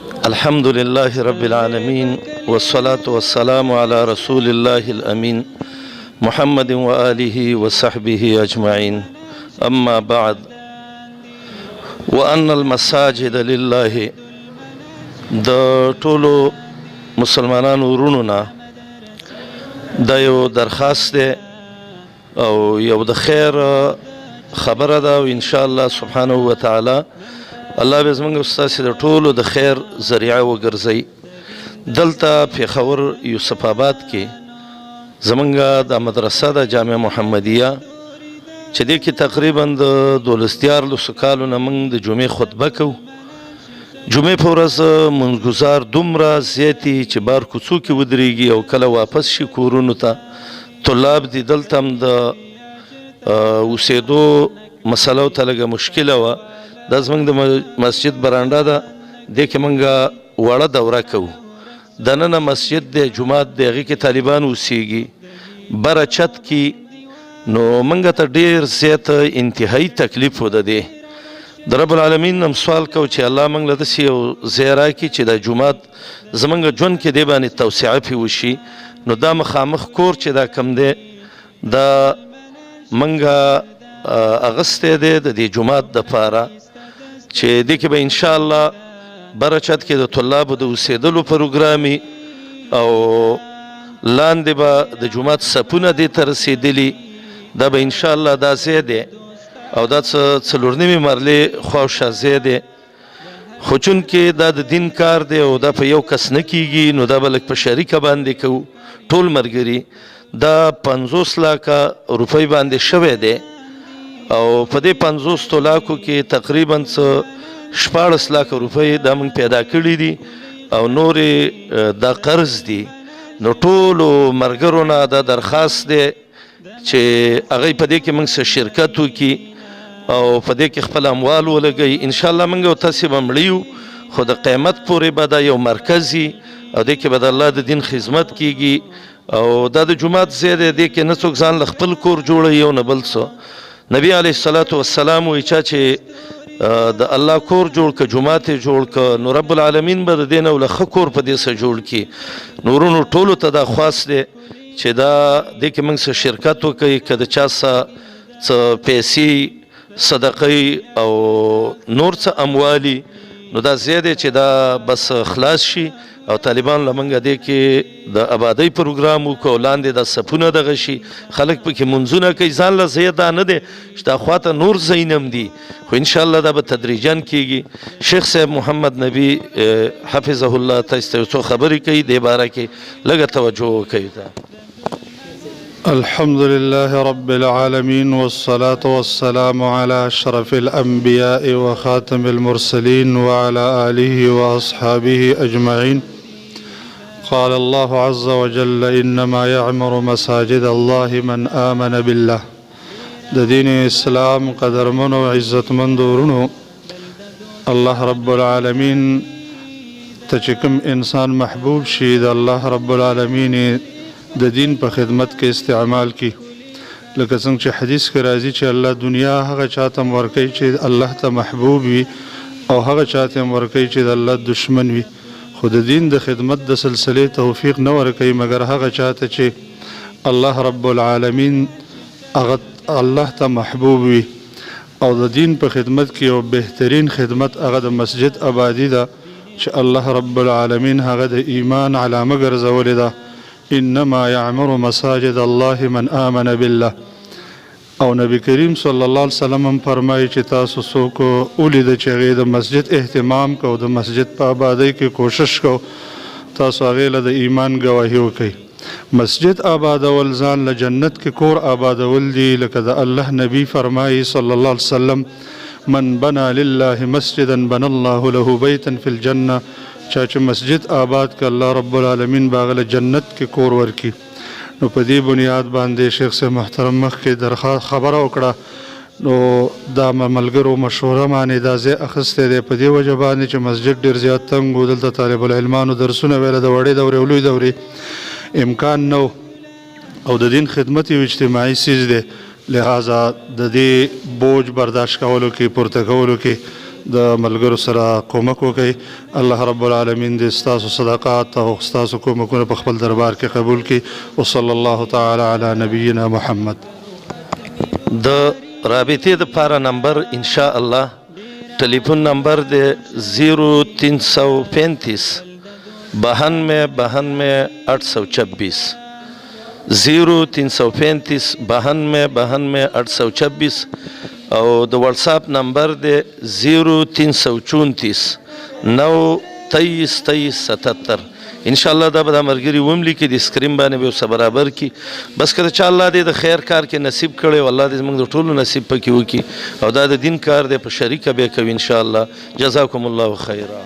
الحمد لله رب العالمين والصلاة والسلام على رسول الله الأمين محمد وآله وصحبه أجمعين. أما بعد، وأن المساجد لله، د ټولو مسلمانانو ورونو نه دا یو درخواست دی او یو د خیر خبره ده، او ان شاء الله سبحانه وتعالى الله به زموږ ستاسې د ټولو د خیر ذریعه وګرځوي. دلته پېښور یوسف آباد کې زموږ د مدرسه د جامعه محمدیه چې دې کې تقریبا د 12 کالو نه موږ د جمعې خطبه کوو. جمعې په ورځ منځګزار دومره زیاتي چې بار کوڅو کې ودرېږي او کله واپس شي کورونو ته. طلاب دي دلته هم د اوسېدو مسله ورته لږه مشکله وه. دا زموږ د مسجد برانډه ده، دې کې موږ وړه دوره کوو. دننه مسجد دی، جومات دی، هغې کې طالبان اوسېږي. بره چت کې نو موږ ته ډېر زیات انتهایي تکلیف و د دې. د رب العالمین هم سوال کوو چې الله موږ له داسې یو ځای راکړي چې دا جومات زموږ ژوند کې دې باندې توسعه پرې وشي. نو دا مخامخ کور چې دا کم دی دا موږ اغستی دی د دې جومات دپاره چې دې کې به انشاءالله بره چت کې د طلابو د اوسېدلو پروګرامي او لاندې به د جومات صفونه دې ته رسېدلي. دا به انشاءالله دا ځای دی او دا څلور نیمې مرلې خواوشا ځای دی، خو چونکې دا د دین کار دی او دا په یو کس نه کیږي نو دا به لږ په شریکه باندې کوو ټول ملګري. دا 50 لکه روپۍ باندې شوی دی او په دې 50 لکو کې تقریبا 14 لکه روپۍ دا موږ پیدا کړي دي او نورې دا قرض دي. نو ټولو ملګرو نه دا درخواست دی چې هغوی په دې کې موږ څه شرکت وکړي او په دې کې خپل اموال ولګوي. انشاءالله موږ او تاسې به مړه یو، خو د قیامت پورې به دا یو مرکز وي او دې کې به د الله د دین خدمت کیږي. او دا د جومات ځای دی، دې کې نه څوک ځان له خپل کور جوړوي او نه بل څه. نبی علیه الصلاة والسلام وایي چا چې د الله کور جوړ که، جومات یې جوړ که، نو رب العالمین به د دې نه له ښه کور په دې سره جوړ کړي. نو ورونو ټولو ته دا خواست دی چې دا دې کې موږ څه شرکت وکړئ، که د چا څه پیسې صدقې او نور څه اموالي، نو دا ځای دی چې دا بس خلاص شي او طالبان له موږ دې کې د آبادۍ پروګرام وکړو او لاندې دا صفونه دغه شي، خلک پکې منځونه کوي. ځان له ځای دا نه دی چې دا خواته نور ځایونه هم دي، خو انشاءالله دا به تدریجاً کیږي. شیخ صاحب محمد نبی حفظه الله تاسو ته یو څو خبرې کوي، دې باره کې لږه توجه وکړئ. الحمد لله رب العالمين والصلاة والسلام على أشرف الأنبياء وخاتم المرسلين وعلى آله وأصحابه أجمعين. قال الله عز وجل إنما يعمر مساجد الله من آمن بالله. د دین اسلام قدرمنو عزتمندورونو الله رب العالمین ته چې کوم انسان محبوب شي د الله رب العالمین د دین په خدمت کې استعمال کی، لکه څنګه چې حدیث کې راځي چې الله دنیا هغه چاته ورکوي چې الله ته محبوب وي او هغه چاته ورکوي چې د الله دشمن وي. خو د دین د خدمت د سلسلې توفیق نه ورکوي مګر هغه چاته چې الله رب العالمین هغه الله ته محبوب وي. او د دین په خدمت کې یو بهترین خدمت هغه د مسجد آبادی ده چې الله رب العالمین هغه د ایمان علامه ګرځولې ده. انما يعمر مساجد الله من آمن بالله. او نبی کریم صلی الله علیه وسلم هم فرمایي چې تاسو څوک ولید چې هغې د مسجد اهتمام کو، د مسجد په آبادۍ کې کوشش کو، تاسو هغې له د ایمان ګواهي وکئ. مسجد آبادول ځان له جنت کې کور آبادول دي، لکه د الله نبی فرمایي صلی الله علیه وسلم من بنا لله مسجدا بنا الله له بیتا فی الجنه. چا چې مسجد آباد که الله رب العالمین باغله جنت کې کور ورکی. نو په دې بنیاد باندې شیخ صاحب محترم مخکې درخواست خبره وکړه، نو دا ملګرو مشوره باندې دا ځای اخیستی دی په دې وجه باندې چې مسجد ډېر زیات تنګ و، دلته طالب العلمانو درسونه ویله د وړې دورې او لوی دورې امکان نه و، او د دین خدمت یو اجتماعي څیز دی، لہذا د دې بوج برداشت کولو کې پورته کولو کې د ملګرو سره کومک وکړئ. الله رب العالمین دې ستاسو صدقات او ستاسو کومکونه په خپل دربار کې قبول کړي. وصلی الله تعالی علی نبینا محمد. د رابطې دپاره نمبر ان شاء الله telephone number they 0335 92 92 826 0335 92 92 826 او د WhatsApp number they 0334 923 2377 ان شاء الله دا به د مرګري وملي کې د سکرین باندې به وسه برابر کی. بس کله چې الله دې د خیر کار کې نصیب کړي او الله دې موږ د ټولو نصیب پکې وکړي او دا د دین کار دې په شریکه به کوي ان شاء الله. جزاکم الله خیرا.